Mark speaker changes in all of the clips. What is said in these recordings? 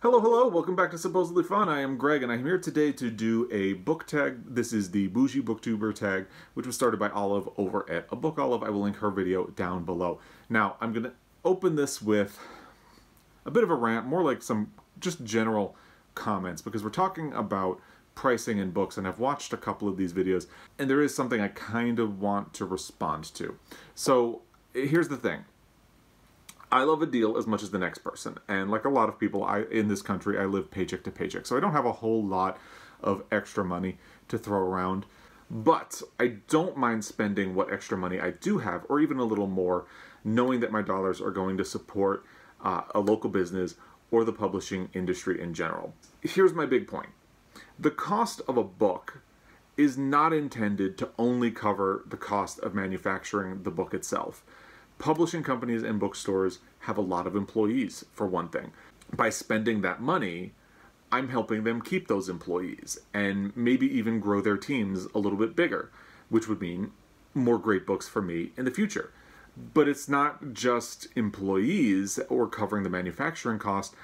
Speaker 1: Hello, hello, welcome back to Supposedly Fun. I am Greg, and I'm here today to do a book tag. This is the Bougie BookTuber tag, which was started by Olive over at A Book Olive. I will link her video down below. Now, I'm going to open this with a bit of a rant, more like some just general comments, because we're talking about pricing in books, and I've watched a couple of these videos, and there is something I kind of want to respond to. So, here's the thing. I love a deal as much as the next person, and like a lot of people in this country, I live paycheck to paycheck, so I don't have a whole lot of extra money to throw around, but I don't mind spending what extra money I do have, or even a little more, knowing that my dollars are going to support a local business or the publishing industry in general. Here's my big point. The cost of a book is not intended to only cover the cost of manufacturing the book itself. Publishing companies and bookstores have a lot of employees, for one thing. By spending that money, I'm helping them keep those employees and maybe even grow their teams a little bit bigger, which would mean more great books for me in the future. But it's not just employees or covering the manufacturing cost.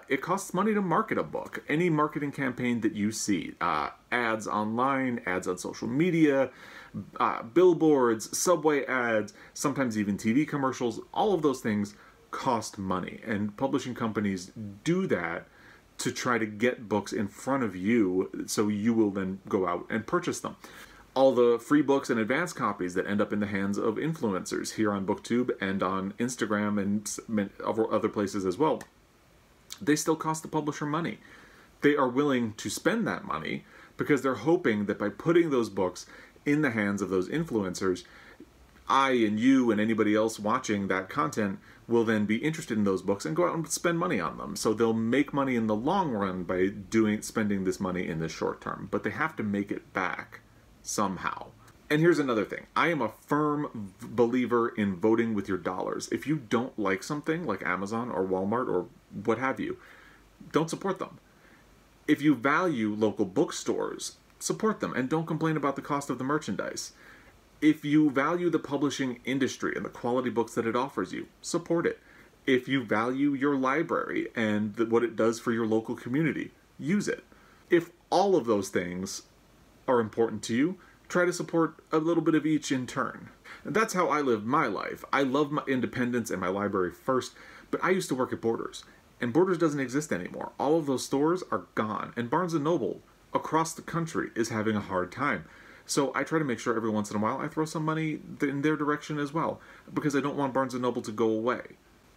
Speaker 1: It costs money to market a book. Any marketing campaign that you see, ads online, ads on social media, billboards, subway ads, sometimes even TV commercials, all of those things cost money. And publishing companies do that to try to get books in front of you so you will then go out and purchase them. All the free books and advance copies that end up in the hands of influencers here on BookTube and on Instagram and other places as well, they still cost the publisher money. They are willing to spend that money because they're hoping that by putting those books in the hands of those influencers, I and you and anybody else watching that content will then be interested in those books and go out and spend money on them. So they'll make money in the long run by spending this money in the short term, but they have to make it back somehow. And here's another thing. I am a firm believer in voting with your dollars. If you don't like something like Amazon or Walmart or what have you, don't support them. If you value local bookstores, support them and don't complain about the cost of the merchandise. If you value the publishing industry and the quality books that it offers you, support it. If you value your library and what it does for your local community, use it. If all of those things are important to you, try to support a little bit of each in turn. And that's how I live my life. I love my independence and my library first, but I used to work at Borders, and Borders doesn't exist anymore. All of those stores are gone, and Barnes & Noble across the country is having a hard time. So I try to make sure every once in a while I throw some money in their direction as well, because I don't want Barnes & Noble to go away.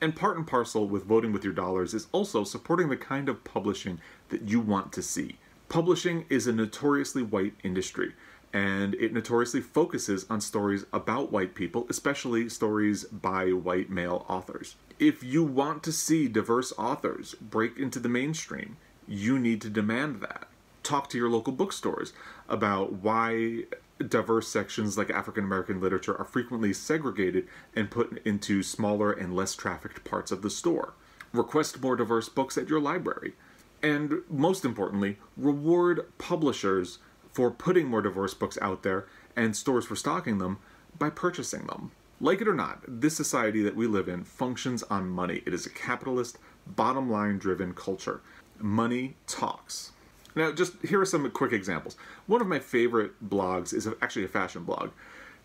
Speaker 1: And part and parcel with voting with your dollars is also supporting the kind of publishing that you want to see. Publishing is a notoriously white industry, and it notoriously focuses on stories about white people, especially stories by white male authors. If you want to see diverse authors break into the mainstream, you need to demand that. Talk to your local bookstores about why diverse sections like African American literature are frequently segregated and put into smaller and less trafficked parts of the store. Request more diverse books at your library. And most importantly, reward publishers for putting more diverse books out there and stores for stocking them by purchasing them. Like it or not, this society that we live in functions on money. It is a capitalist, bottom-line driven culture. Money talks. Now, just here are some quick examples. One of my favorite blogs is actually a fashion blog.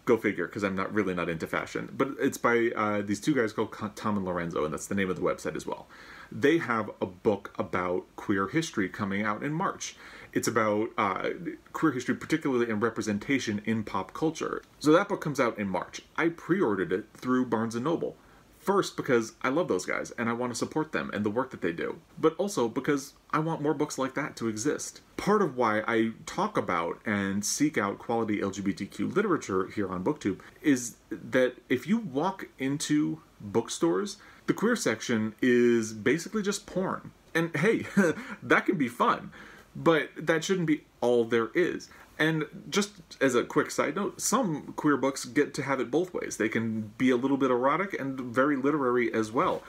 Speaker 1: Go figure, because I'm really not into fashion. But it's by these two guys called Tom and Lorenzo, and that's the name of the website as well. They have a book about queer history coming out in March. It's about queer history, particularly in representation in pop culture. So that book comes out in March. I pre-ordered it through Barnes & Noble. First, because I love those guys, and I want to support them and the work that they do. But also because I want more books like that to exist. Part of why I talk about and seek out quality LGBTQ literature here on BookTube is that if you walk into bookstores, the queer section is basically just porn. And hey, that can be fun, but that shouldn't be all there is. And just as a quick side note, some queer books get to have it both ways. They can be a little bit erotic and very literary as well.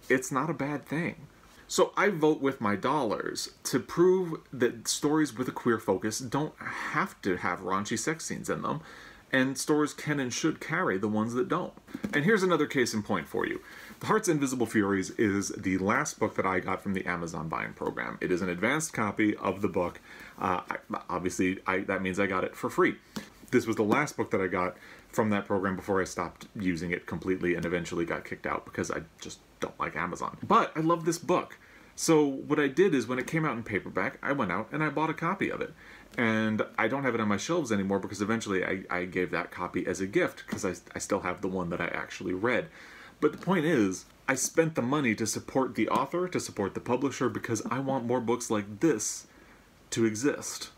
Speaker 1: It's not a bad thing. So I vote with my dollars to prove that stories with a queer focus don't have to have raunchy sex scenes in them, and stores can and should carry the ones that don't. And here's another case in point for you. The Heart's Invisible Furies is the last book that I got from the Amazon buying program. It is an advanced copy of the book. Obviously, that means I got it for free. This was the last book that I got from that program before I stopped using it completely and eventually got kicked out because I just don't like Amazon. But I love this book. So what I did is when it came out in paperback, I went out and I bought a copy of it. And I don't have it on my shelves anymore because eventually I gave that copy as a gift because I still have the one that I actually read. But the point is, I spent the money to support the author, to support the publisher, because I want more books like this to exist.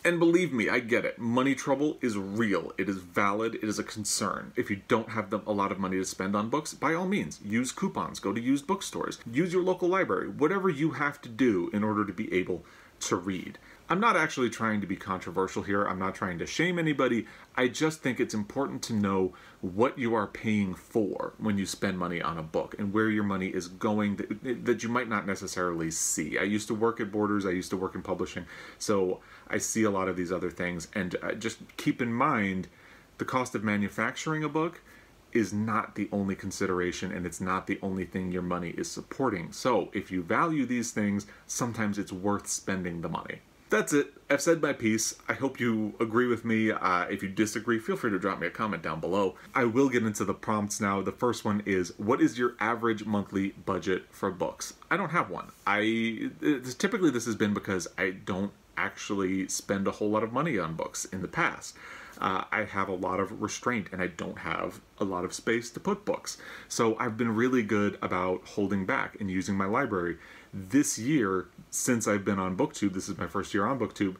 Speaker 1: And believe me, I get it. Money trouble is real. It is valid. It is a concern. If you don't have a lot of money to spend on books, by all means, use coupons. Go to used bookstores. Use your local library. Whatever you have to do in order to be able to read. I'm not actually trying to be controversial here. I'm not trying to shame anybody. I just think it's important to know what you are paying for when you spend money on a book and where your money is going that you might not necessarily see. I used to work at Borders. I used to work in publishing. So I see a lot of these other things. And just keep in mind, the cost of manufacturing a book is not the only consideration, and it's not the only thing your money is supporting. So if you value these things, sometimes it's worth spending the money. That's it. I've said my piece. I hope you agree with me. If you disagree, feel free to drop me a comment down below. I will get into the prompts now. The first one is, what is your average monthly budget for books? I don't have one. Typically this has been because I don't actually spend a whole lot of money on books in the past. I have a lot of restraint and I don't have a lot of space to put books. So I've been really good about holding back and using my library. This year, since I've been on BookTube, this is my first year on BookTube,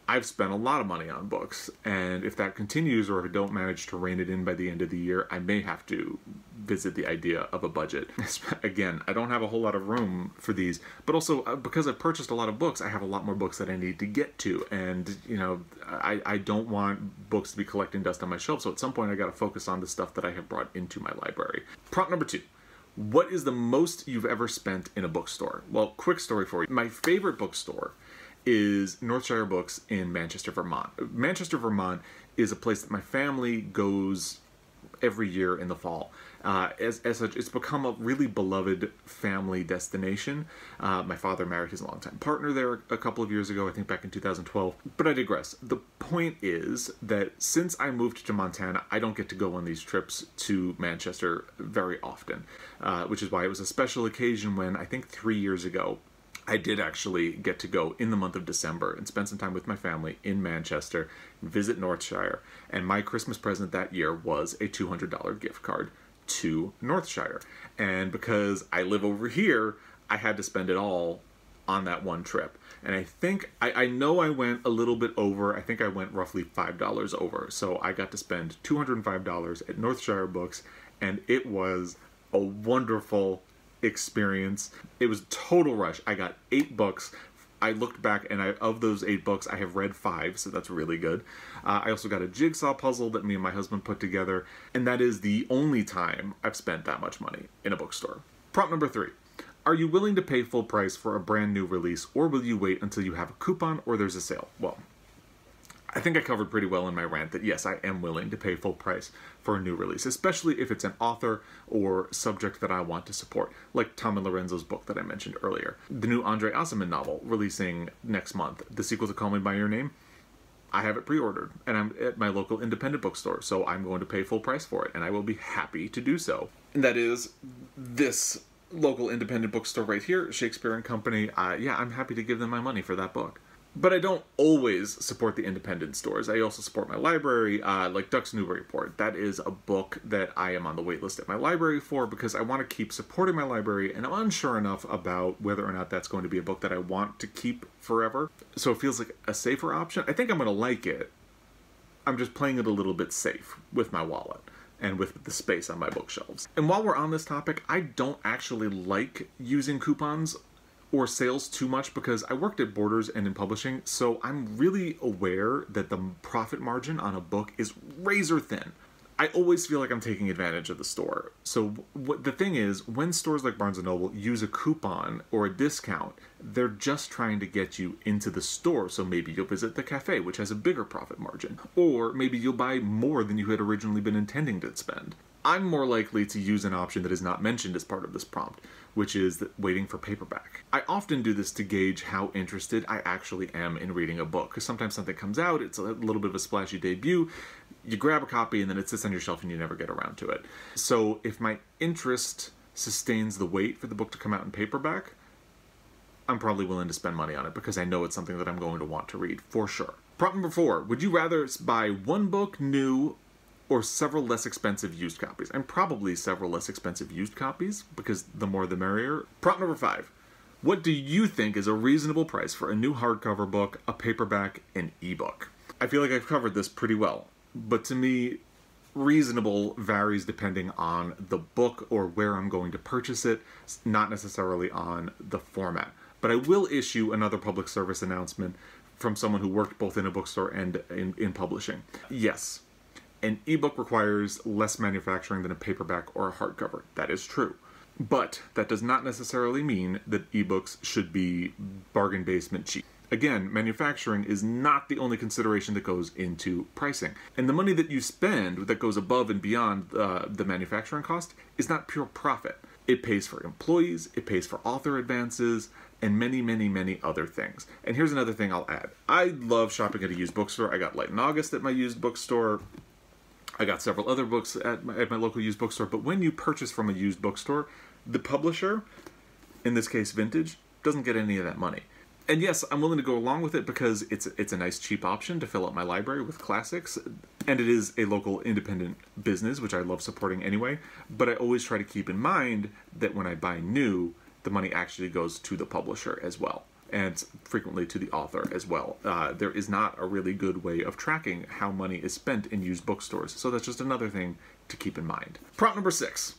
Speaker 1: I've spent a lot of money on books. And if that continues, or if I don't manage to rein it in by the end of the year, I may have to visit the idea of a budget. Again, I don't have a whole lot of room for these, but also because I've purchased a lot of books, I have a lot more books that I need to get to. And, you know, I don't want books to be collecting dust on my shelf. So at some point I got to focus on the stuff that I have brought into my library. Prompt number 2. What is the most you've ever spent in a bookstore? Well, quick story for you. My favorite bookstore is Northshire Books in Manchester, Vermont. Manchester, Vermont is a place that my family goes every year in the fall. As such, it's become a really beloved family destination. My father married his longtime partner there a couple of years ago, I think back in 2012. But I digress. The point is that since I moved to Montana, I don't get to go on these trips to Manchester very often, which is why it was a special occasion when I think 3 years ago, I did actually get to go in the month of December and spend some time with my family in Manchester, visit Northshire, and my Christmas present that year was a $200 gift card to Northshire. And because I live over here, I had to spend it all on that one trip. And I think, I know I went a little bit over. I think I went roughly $5 over. So I got to spend $205 at Northshire Books, and it was a wonderful experience. It was a total rush. I got 8 books. I looked back, and of those 8 books, I have read 5, so that's really good. I also got a jigsaw puzzle that me and my husband put together, and that is the only time I've spent that much money in a bookstore. Prompt number 3. Are you willing to pay full price for a brand new release, or will you wait until you have a coupon or there's a sale? Well, I think I covered pretty well in my rant that yes, I am willing to pay full price for a new release, especially if it's an author or subject that I want to support, like Tom and Lorenzo's book that I mentioned earlier. The new Andre Aciman novel releasing next month, the sequel to Call Me By Your Name, I have it pre-ordered, and I'm at my local independent bookstore, so I'm going to pay full price for it, and I will be happy to do so. And that is this local independent bookstore right here, Shakespeare & Company. Yeah, I'm happy to give them my money for that book. But I don't always support the independent stores. I also support my library, like Duck's Newburyport. That is a book that I am on the wait list at my library for because I want to keep supporting my library, and I'm unsure enough about whether or not that's going to be a book that I want to keep forever. So it feels like a safer option. I think I'm going to like it. I'm just playing it a little bit safe with my wallet and with the space on my bookshelves. And while we're on this topic, I don't actually like using coupons or sales too much because I worked at Borders and in publishing, so I'm really aware that the profit margin on a book is razor thin. I always feel like I'm taking advantage of the store. So the thing is, when stores like Barnes & Noble use a coupon or a discount, they're just trying to get you into the store. So maybe you'll visit the cafe, which has a bigger profit margin. Or maybe you'll buy more than you had originally been intending to spend. I'm more likely to use an option that is not mentioned as part of this prompt, which is waiting for paperback. I often do this to gauge how interested I actually am in reading a book, because sometimes something comes out, it's a little bit of a splashy debut, you grab a copy and then it sits on your shelf and you never get around to it. So if my interest sustains the wait for the book to come out in paperback, I'm probably willing to spend money on it because I know it's something that I'm going to want to read, for sure. Prompt number 4, would you rather buy one book new or several less expensive used copies? And probably several less expensive used copies, because the more the merrier. Prompt number 5, what do you think is a reasonable price for a new hardcover book, a paperback, an ebook? I feel like I've covered this pretty well. But to me, reasonable varies depending on the book or where I'm going to purchase it, not necessarily on the format. But I will issue another public service announcement from someone who worked both in a bookstore and in publishing. Yes, an ebook requires less manufacturing than a paperback or a hardcover. That is true. But that does not necessarily mean that ebooks should be bargain basement cheap. Again, manufacturing is not the only consideration that goes into pricing. And the money that you spend that goes above and beyond the manufacturing cost is not pure profit. It pays for employees, it pays for author advances, and many, many, many other things. And here's another thing I'll add. I love shopping at a used bookstore. I got Light in August at my used bookstore. I got several other books at my local used bookstore. But when you purchase from a used bookstore, the publisher, in this case Vintage, doesn't get any of that money. And yes, I'm willing to go along with it because it's a nice cheap option to fill up my library with classics, and it is a local independent business, which I love supporting anyway, but I always try to keep in mind that when I buy new, the money actually goes to the publisher as well, and frequently to the author as well. There is not a really good way of tracking how money is spent in used bookstores, so that's just another thing to keep in mind. Prompt number 6.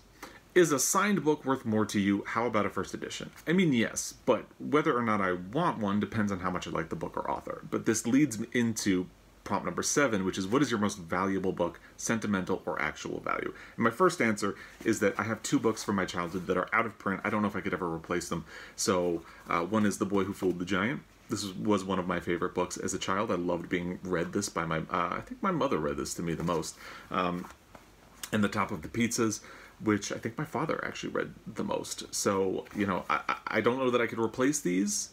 Speaker 1: Is a signed book worth more to you? How about a first edition? I mean, yes, but whether or not I want one depends on how much I like the book or author. But this leads me into prompt number 7, which is, what is your most valuable book, sentimental or actual value? And my first answer is that I have 2 books from my childhood that are out of print. I don't know if I could ever replace them. So one is The Boy Who Fooled the Giant. This was one of my favorite books as a child. I loved being read this by my, I think my mother read this to me the most. And The Top of the Pizzas, which I think my father actually read the most. So, you know, I don't know that I could replace these,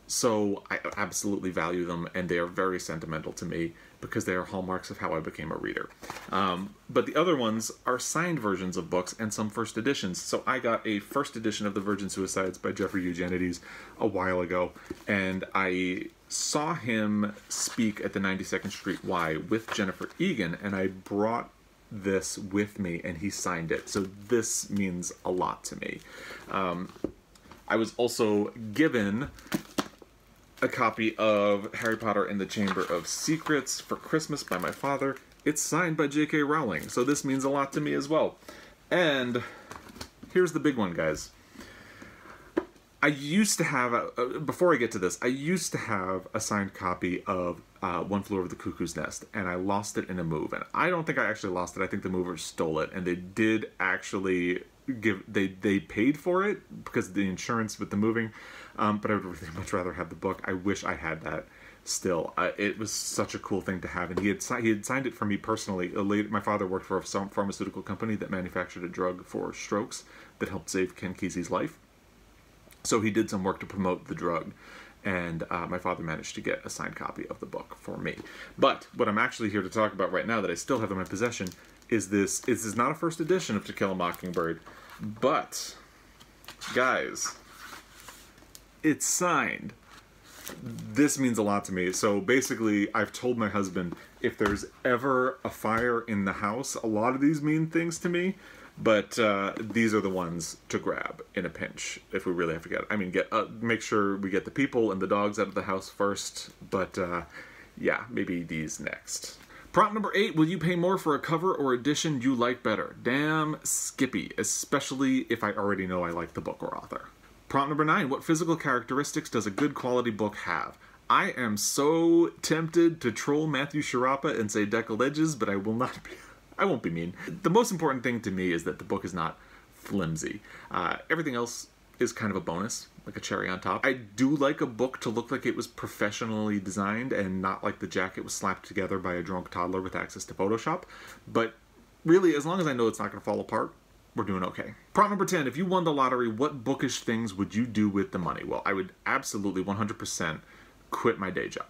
Speaker 1: so I absolutely value them, and they are very sentimental to me because they are hallmarks of how I became a reader. But the other ones are signed versions of books and some first editions. So I got a first edition of The Virgin Suicides by Jeffrey Eugenides a while ago, and I saw him speak at the 92nd Street Y with Jennifer Egan, and I brought this with me and he signed it, so this means a lot to me. I was also given a copy of Harry Potter and the Chamber of Secrets for Christmas by my father. It's signed by J.K. Rowling, so this means a lot to me as well. And here's the big one, guys. I used to have, before I get to this, I used to have a signed copy of One Flew Over the Cuckoo's Nest, and I lost it in a move. And I don't think I actually lost it. I think the movers stole it, and they did actually they paid for it because of the insurance with the moving. But I would really much rather have the book. I wish I had that still. It was such a cool thing to have, and he had signed it for me personally. My father worked for a pharmaceutical company that manufactured a drug for strokes that helped save Ken Kesey's life. So he did some work to promote the drug, and my father managed to get a signed copy of the book for me. But what I'm actually here to talk about right now that I still have in my possession is this. This is not a first edition of To Kill a Mockingbird, but, guys, it's signed. This means a lot to me. So basically, I've told my husband, if there's ever a fire in the house, a lot of these mean things to me. But these are the ones to grab in a pinch if we really have to get it. I mean, make sure we get the people and the dogs out of the house first. But yeah, maybe these next. Prompt number 8, will you pay more for a cover or edition you like better? Damn Skippy, especially if I already know I like the book or author. Prompt number 9, what physical characteristics does a good quality book have? I am so tempted to troll Matthew Sharapa and say deckled edges, but I will not be. I won't be mean. The most important thing to me is that the book is not flimsy. Everything else is kind of a bonus, like a cherry on top. I do like a book to look like it was professionally designed and not like the jacket was slapped together by a drunk toddler with access to Photoshop. But really, as long as I know it's not going to fall apart, we're doing okay. Prompt number 10, if you won the lottery, what bookish things would you do with the money? Well, I would absolutely 100% quit my day job.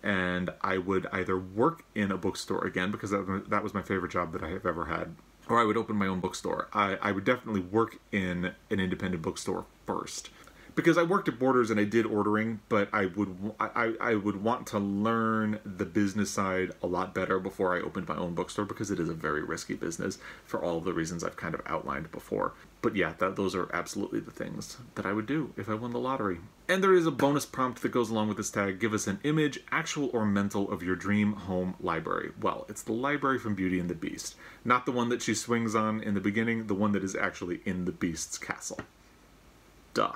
Speaker 1: And I would either work in a bookstore again, because that was my favorite job that I have ever had, or I would open my own bookstore. I would definitely work in an independent bookstore first. Because I worked at Borders and I did ordering, but I would want to learn the business side a lot better before I opened my own bookstore, because it is a very risky business for all of the reasons I've kind of outlined before. But yeah, those are absolutely the things that I would do if I won the lottery. And there is a bonus prompt that goes along with this tag. Give us an image, actual or mental, of your dream home library. Well, it's the library from Beauty and the Beast. Not the one that she swings on in the beginning, the one that is actually in the Beast's castle. Duh.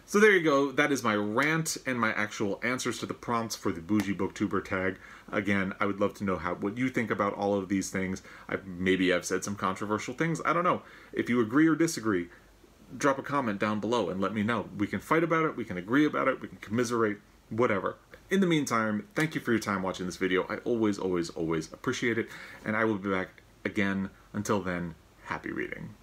Speaker 1: So there you go, that is my rant and my actual answers to the prompts for the Bougie BookTuber tag. Again, I would love to know what you think about all of these things. Maybe I've said some controversial things, I don't know. If you agree or disagree, drop a comment down below and let me know. We can fight about it, we can agree about it, we can commiserate, whatever. In the meantime, thank you for your time watching this video. I always, always, always appreciate it, and I will be back again. Until then, happy reading.